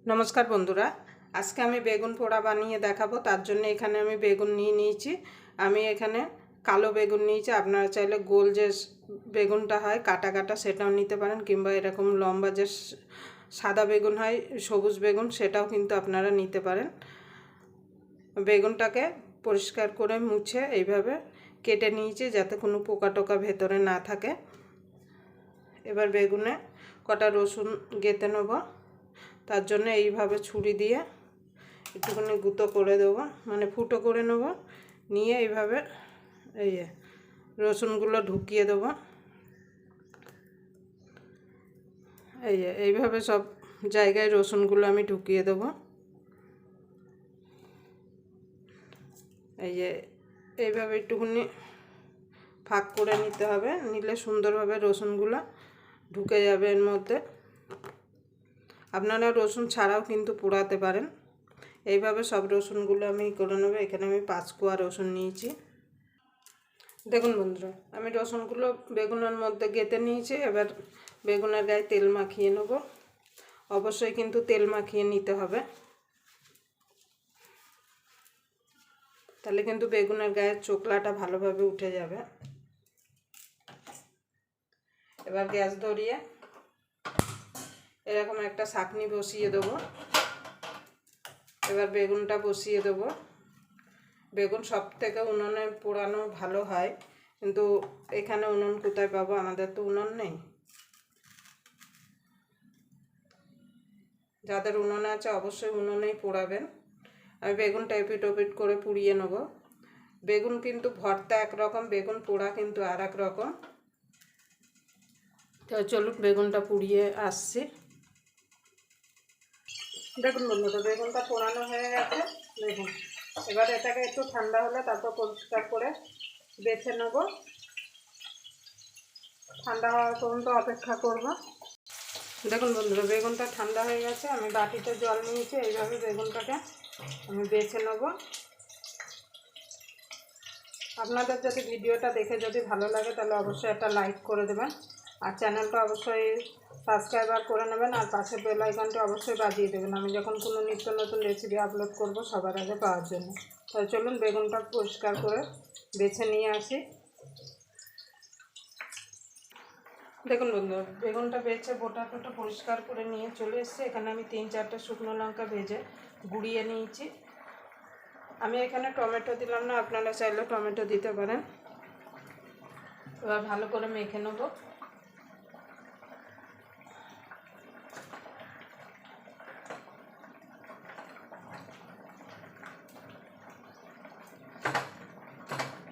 नमस्कार बंधुरा आज के बेगुन पोड़ा बानिए देखाबो तार जन्य एखाने आमी बेगुन निये निয়েছি। आमी एखाने कालो बेगुन निয়েছি। आपनारा चाइले गोल जे बेगुनटा हय काटा काटा सेटाओ निते पारेन किंबा एरकम लम्बा जे सादा बेगुन हय सबुज बेगुन सेटाओ किन्तु आपनारा निते पारेन। बेगुनटाके परिष्कार करे मुछे एइभाবে केटे निয়েছি जाते कोनो पोका टोका भेतरे ना थाके। एबार बेगुने कटा रसुन गेते नेब तार जन्य এইভাবে ছুরি দিয়ে একটুখানি গুঁতো করে দেব মানে ফুটো করে নেব নিয়ে এইভাবে এই যে রসুনগুলো ঢুকিয়ে দেব। এই যে এইভাবে সব জায়গায় রসুনগুলো আমি ঢুকিয়ে দেব। এই যে এইভাবে একটুখানি ফাঁক করে নিতে হবে, নিলে সুন্দরভাবে রসুনগুলো ঢুকে যাবে এর মধ্যে। আপনারা রসুন ছাড়াও কিন্তু পোড়াতে পারেন। এইভাবে সব রসুনগুলো আমি করে নেব। এখানে আমি 5 কোয়া রসুন নিয়েছি। দেখুন বন্ধুরা আমি রসুনগুলো বেগুনের মধ্যে গেঁথে নিয়েছি। এবার বেগুনের গায়ে তেল মাখিয়ে নেব। অবশ্যই কিন্তু তেল মাখিয়ে নিতে হবে, তাহলে কিন্তু বেগুনের গায়ের চোকলাটা ভালোভাবে উঠে যাবে। এবার গ্যাস ধরিয়ে এরকম একটা ছাঁকনি বসিয়ে দেব। এবার বেগুনটা বসিয়ে দেব। বেগুন সব থেকে উনুনে পোড়ানো ভালো হয়, কিন্তু এখানে উনুন কোথায় পাবো, আমাদের তো উনুন নেই। যাদের উনুন আছে অবশ্যই উনুনেই পোড়াবেন। আমি বেগুনটা এপিট ওপিট করে পুড়িয়ে নেব। বেগুন কিন্তু ভর্তা একরকম, বেগুন পোড়া কিন্তু আর এক রকম। তো চলুন বেগুনটা পুড়িয়ে আসছি। দেখুন বন্ধুরা বেগুনটা পোড়ানো হয়ে গেছে। দেখুন এবার এটাকে একটু ঠান্ডা হলে তারপর পরিষ্কার করে বেছে নেব। ঠান্ডা হওয়ার পর্যন্ত অপেক্ষা করব। দেখুন বন্ধুরা বেগুনটা ঠান্ডা হয়ে গেছে। আমি বাটিতে জল নিয়েছি। এইভাবে বেগুনটাকে আমি বেছে নেব। আপনাদের যদি ভিডিওটা দেখে যদি ভালো লাগে তাহলে অবশ্যই একটা লাইক করে দেবেন, আর চ্যানেলটা অবশ্যই সাবস্ক্রাইব করে নেবেন, আর পাশে বেল আইকনটা অবশ্যই বাজিয়ে দেবেন আমি যখন কোনো নিত্য নতুন রেসিপি আপলোড করব সবার আগে পাওয়ার জন্য। তাই চলুন বেগুনটা পরিষ্কার করে বেছে নিয়ে আসি। দেখুন বন্ধু বেগুনটা বেছে বোটা টোটা পরিষ্কার করে নিয়ে চলে এসেছি। এখানে আমি 3-4টে শুকনো লঙ্কা ভেজে গুঁড়িয়ে নিয়েছি। আমি এখানে টমেটো দিলাম না, আপনারা চাইলে টমেটো দিতে পারেন। এবার ভালো করে মেখে নেব।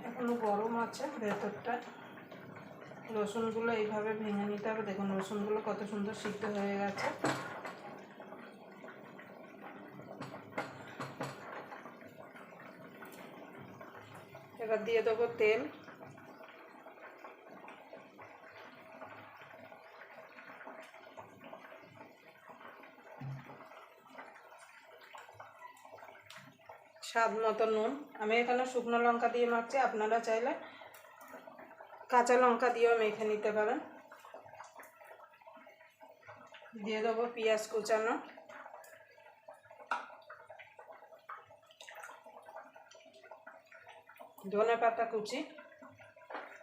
এখনো গরম আছে ভেতরটা। রসুনগুলো এইভাবে ভেঙে নিতে হবে। দেখুন রসুনগুলো কত সুন্দর সিদ্ধ হয়ে গেছে। এবার দিয়ে দেবো তেল। স্বাদ মতো নুন। আমি এখানে শুকনো লঙ্কা দিয়ে মাখছি, আপনারা চাইলে কাঁচা লঙ্কা দিয়েও মেখে নিতে পারেন। দিয়ে দেবো পেঁয়াজ কুচানো, ধনে পাতা কুচি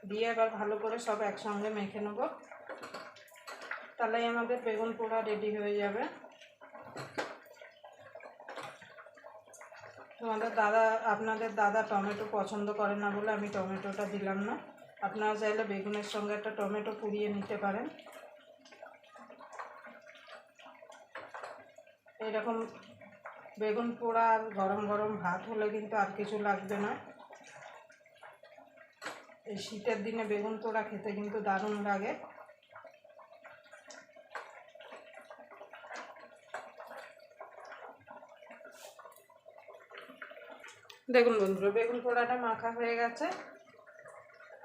দিয়ে এবার ভালো করে সব একসঙ্গে মেখে নেব। তাহলেই আমাদের বেগুন পোড়া রেডি হয়ে যাবে। আপনাদের দাদা টমেটো পছন্দ করে না বলে আমি টমেটোটা দিলাম না। আপনারা চাইলে বেগুনের সঙ্গে একটা টমেটো পুড়িয়ে নিতে পারেন। এইরকম বেগুন পোড়া আর গরম গরম ভাত হলে কিন্তু আর কিছু লাগবে না। এই শীতের দিনে বেগুন পোড়া খেতে কিন্তু দারুণ লাগে। দেখুন বন্ধুরা বেগুন পোড়াটা মাখা হয়ে গেছে।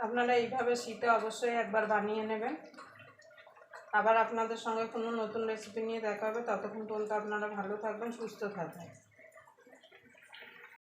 আপনারা এইভাবে শীতে অবশ্যই একবার বানিয়ে নেবেন। আবার আপনাদের সঙ্গে কোনো নতুন রেসিপি নিয়ে দেখা হবে। ততক্ষণ পর্যন্ত আপনারা ভালো থাকবেন, সুস্থ থাকবেন।